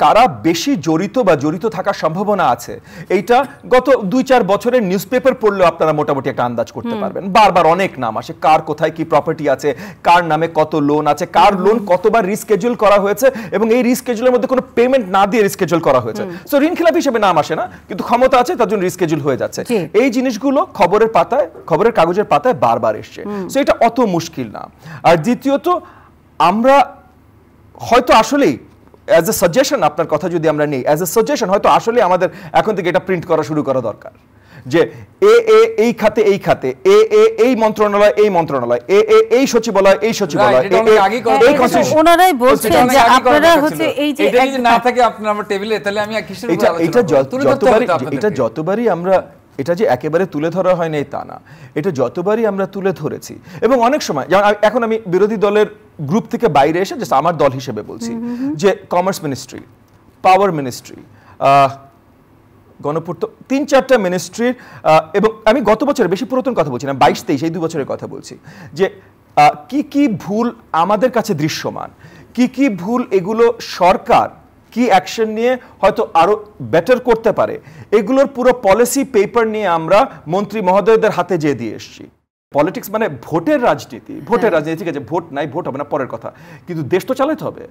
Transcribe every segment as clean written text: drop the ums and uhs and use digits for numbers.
কারা বেশি জড়িত বা জড়িত থাকার সম্ভাবনা আছে এইটা গত 2-4 বছরের নিউজপেপার পড়লেও আপনারা মোটামুটি একটা আন্দাজ করতে পারবেন। বারবার অনেক নাম আসে, কার কোথায় কি প্রপার্টি আছে, কার নামে কত লোন আছে, কার লোন কতবার রিস্কেজুল করা হয়েছে এবং এই রিস্কেজুলের মধ্যে কোনো পেমেন্ট না দিয়ে রিস্কেজুল করা হয়েছে। সো ঋণ খেলাপি হিসেবে নাম আসে না, কিন্তু ক্ষমতা আছে তার জন্য রিস্কেজুল হয়ে যাচ্ছে। এই জিনিসগুলো খবরের পাতায়, খবরের কাগজের পাতায় বারবার এসছে। সো এটা অত মুশকিল না। আর দ্বিতীয়ত আমরা হয়তো আসলেই অ্যাজ এ সাজেশন, আপনার কথা যদি আমরা নেই অ্যাজ এ সাজেশন, হয়তো আসলে আমাদের এখন থেকে এটা প্রিন্ট করা শুরু করা দরকার যে এই খাতে এই খাতে, এই মন্ত্রণালয় এই মন্ত্রণালয়, এই সচিবালয় এই সচিবালয়, ওনারাই বলছেন যে আপনারা হচ্ছে এই যে এটা যদি না থাকে আপনার টেবিলে, তাহলে আমি কিসের উপর আলোচনা? এটা যতবারই আমরা, এটা যে একেবারে তুলে ধরা হয় নাই তা না, এটা যতবারই আমরা তুলে ধরেছি এবং অনেক সময়, যেমন এখন আমি বিরোধী দলের গ্রুপ থেকে বাইরে এসে জাস্ট আমার দল হিসেবে বলছি যে কমার্স মিনিস্ট্রি, পাওয়ার মিনিস্ট্রি, গণপূর্ত, 3-4টা মিনিস্ট্রির, এবং আমি গত বছরের বেশি পুরাতন কথা বলছি না, 22-23 এই 2 বছরের কথা বলছি, যে কি কি ভুল আমাদের কাছে দৃশ্যমান, কি কি ভুল এগুলো সরকার কি অ্যাকশন নিয়ে হয়তো আরো বেটার করতে পারে, এগুলোর পুরো পলিসি পেপার নিয়ে আমরা মন্ত্রী মহোদয়দের হাতে দিয়ে এসেছি। পলিটিক্স মানে ভোটের রাজনীতি, ভোটের রাজনীতি, ঠিক আছে, ভোট নাই, ভোট হবে না পরের কথা, কিন্তু দেশ তো চালাতে হবে।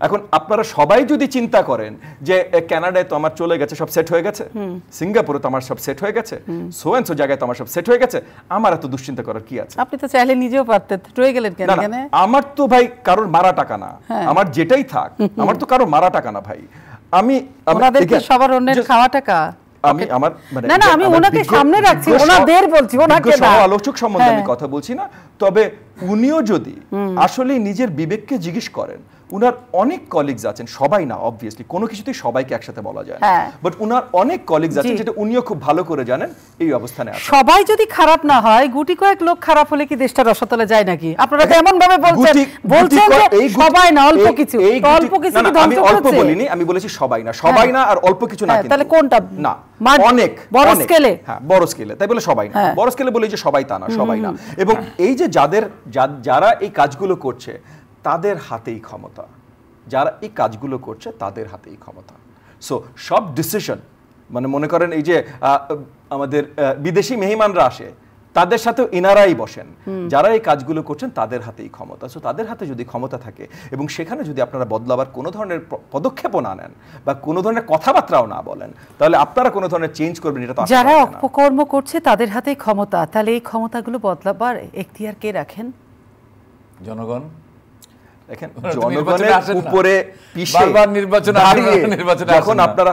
এখন আপনারা সবাই যদি চিন্তা করেন যে কানাডায় তো আমার চলে গেছে, সব সেট হয়ে গেছে, সিঙ্গাপুরে তো আমার সব সেট হয়ে গেছে, সো এন্ড সো জায়গায় তো আমার সব সেট হয়ে গেছে, আমার এত দুশ্চিন্তা করার কি আছে? আপনি তো চাইলে নিজেও পারতেন, রয়ে গেলেন কেন? আমার তো ভাই কারোর মারা টাকা না, আমার যেটাই থাক, আমার তো কারোর মারা টাকা না ভাই। আমি সবার অন্যের খাওয়া টাকা, আমি আমার মানে না আমি ওনাকে সামনে রাখছি, ওনাদের বলছি, ওনাকে না, আলোচক সম্বন্ধে আমি কথা বলছি না। তবে উনিও যদি আসলে নিজের বিবেককে জিজ্ঞেস করেন, উনার অনেক কলিগস আছেন, সবাই না অবভিয়াসলি, কোনো কিছুতেই সবাইকে একসাথে বলা যায় না, বাট উনার অনেক কলিগস আছেন যেটা উনিও খুব ভালো করে জানেন এই অবস্থানে আছে। সবাই যদি খারাপ না হয়, গুটি কয়েক লোক খারাপ হলে কি দেশটা রসাতলে যায় নাকি? আপনারা এমন ভাবে বলছেন যে সবাই না, অল্প কিছু, অল্প কিছু কি ধ্বংস করেছে? আমি অল্প বলিনি, আমি বলেছি সবাই না, সবাই না আর অল্প কিছু না, কিন্তু তাহলে কোনটা? না অনেক বড় স্কেলে, হ্যাঁ বড় স্কেলে, তাই বলে সবাই না, বড় স্কেলে বলি যে সবাই তা না, সবাই না। এবং এই যে যারা এই কাজগুলো করছে তাদের হাতেই ক্ষমতা, যারা এই কাজগুলো করছে তাদের হাতেই ক্ষমতা। সো সব ডিসিশন, মানে মনে করেন এই যে আমাদের বিদেশি মেহমানরা আসে, তাদের সাথেও ইনারাই বসেন, যারা এই কাজগুলো করছেন তাদের হাতেই ক্ষমতা। সো তাদের হাতে যদি ক্ষমতা থাকে এবং সেখানে যদি আপনারা বদলাবার কোনো ধরনের পদক্ষেপও না নেন বা কোনো ধরনের কথাবার্তাও না বলেন, তাহলে আপনারা কোনো ধরনের চেঞ্জ করবেন এটা তো। যারা অপকর্ম করছে তাদের হাতেই ক্ষমতা, তাহলে এই ক্ষমতাগুলো বদলাবার এখতিয়ার কে রাখেন? জনগণ। দেখেন, জনগণের উপরে পিছে নির্বাচন যখন আপনারা